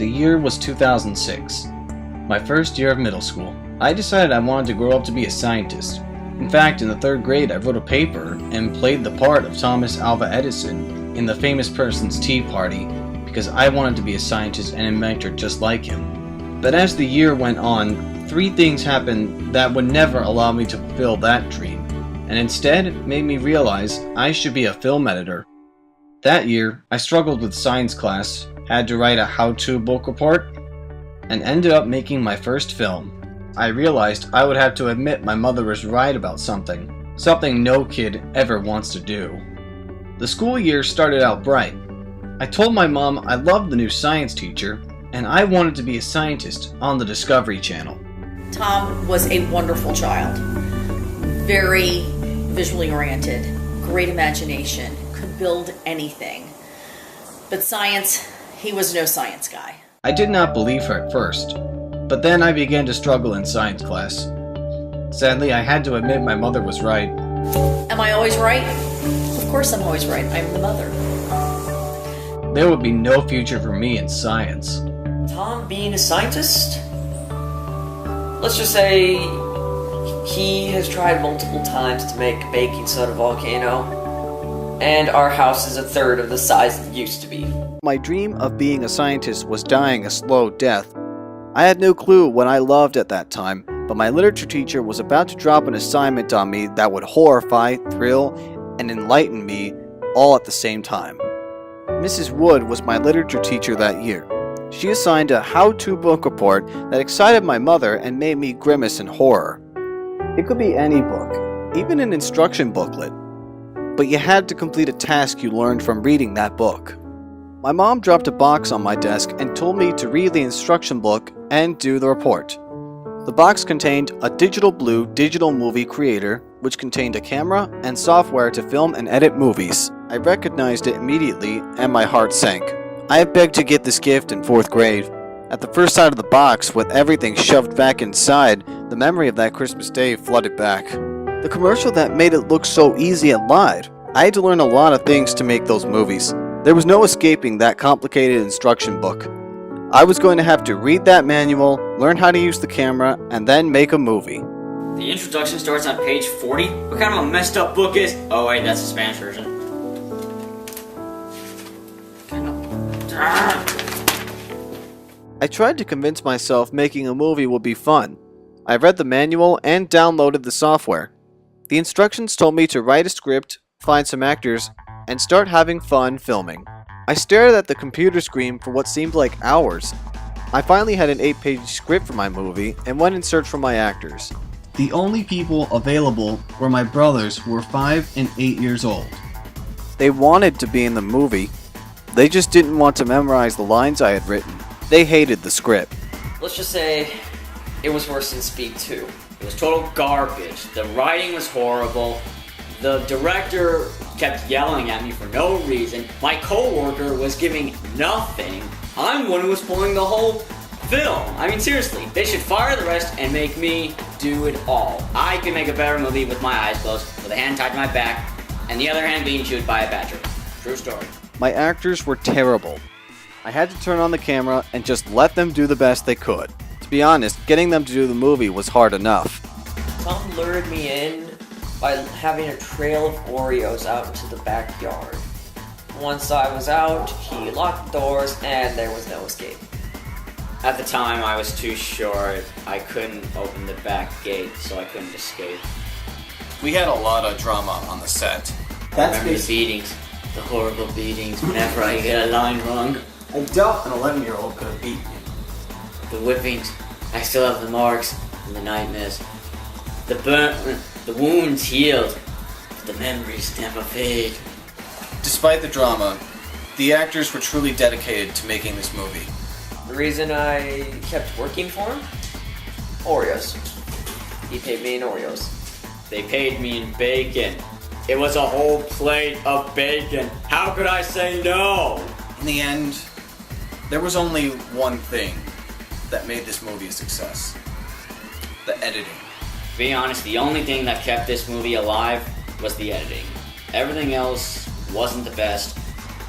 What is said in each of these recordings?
The year was 2006, my first year of middle school. I decided I wanted to grow up to be a scientist. In fact, in the 3rd grade, I wrote a paper and played the part of Thomas Alva Edison in the Famous Person's Tea Party because I wanted to be a scientist and inventor just like him. But as the year went on, 3 things happened that would never allow me to fulfill that dream, and instead made me realize I should be a film editor. That year, I struggled with science class, had to write a how-to book report, and ended up making my first film. I realized I would have to admit my mother was right about something no kid ever wants to do. The school year started out bright. I told my mom I loved the new science teacher, and I wanted to be a scientist on the Discovery Channel. Tom was a wonderful child, very visually oriented, great imagination, could build anything. But science, he was no science guy. I did not believe her at first, but then I began to struggle in science class. Sadly, I had to admit my mother was right. Am I always right? Of course I'm always right. I'm the mother. There would be no future for me in science. Tom being a scientist? Let's just say he has tried multiple times to make a baking soda volcano, and our house is a third of the size it used to be. My dream of being a scientist was dying a slow death. I had no clue what I loved at that time, but my literature teacher was about to drop an assignment on me that would horrify, thrill, and enlighten me all at the same time. Mrs. Wood was my literature teacher that year. She assigned a how-to book report that excited my mother and made me grimace in horror. It could be any book, even an instruction booklet, but you had to complete a task you learned from reading that book. My mom dropped a box on my desk and told me to read the instruction book and do the report. The box contained a Digital Blue digital movie creator, which contained a camera and software to film and edit movies. I recognized it immediately and my heart sank. I had begged to get this gift in 4th grade. At the first sight of the box, with everything shoved back inside, the memory of that Christmas day flooded back. The commercial that made it look so easy and lied. I had to learn a lot of things to make those movies. There was no escaping that complicated instruction book. I was going to have to read that manual, learn how to use the camera, and then make a movie. The introduction starts on page 40? What kind of a messed up book is... Oh wait, that's the Spanish version. I tried to convince myself making a movie would be fun. I read the manual and downloaded the software. The instructions told me to write a script, find some actors, and start having fun filming. I stared at the computer screen for what seemed like hours. I finally had an 8-page script for my movie and went in search for my actors. The only people available were my brothers who were 5 and 8 years old. They wanted to be in the movie. They just didn't want to memorize the lines I had written. They hated the script. Let's just say it was worse than Speed 2. It was total garbage. The writing was horrible. The director kept yelling at me for no reason. My co-worker was giving nothing. I'm the one who was pulling the whole film. I mean, seriously, they should fire the rest and make me do it all. I could make a better movie with my eyes closed, with a hand tied to my back, and the other hand being chewed by a badger. True story. My actors were terrible. I had to turn on the camera and just let them do the best they could. To be honest, getting them to do the movie was hard enough. Tom lured me in by having a trail of Oreos out into the backyard. Once I was out, he locked the doors and there was no escape. At the time, I was too short. I couldn't open the back gate, so I couldn't escape. We had a lot of drama on the set. I remember the beatings, the horrible beatings whenever I get a line wrong. I doubt an 11-year-old could have beaten you. The whippings, I still have the marks and the nightmares. The wounds healed, but the memories never fade. Despite the drama, the actors were truly dedicated to making this movie. The reason I kept working for him? Oreos. He paid me in Oreos. They paid me in bacon. It was a whole plate of bacon. How could I say no? In the end, there was only one thing that made this movie a success. The editing. To be honest, the only thing that kept this movie alive was the editing. Everything else wasn't the best,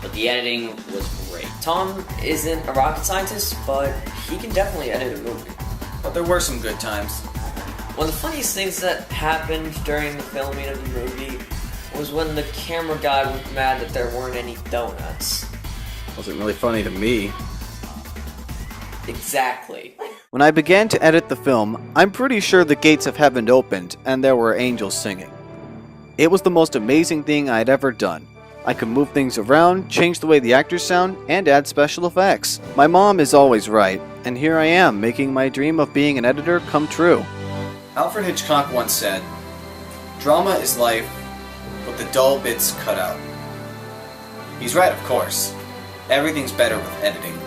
but the editing was great. Tom isn't a rocket scientist, but he can definitely edit a movie. But there were some good times. One of the funniest things that happened during the filming of the movie was when the camera guy was mad that there weren't any donuts. Wasn't really funny to me. Exactly. When I began to edit the film, I'm pretty sure the gates of heaven opened and there were angels singing. It was the most amazing thing I'd ever done. I could move things around, change the way the actors sound, and add special effects. My mom is always right, and here I am making my dream of being an editor come true. Alfred Hitchcock once said, "Drama is life, with the dull bits cut out." He's right, of course. Everything's better with editing.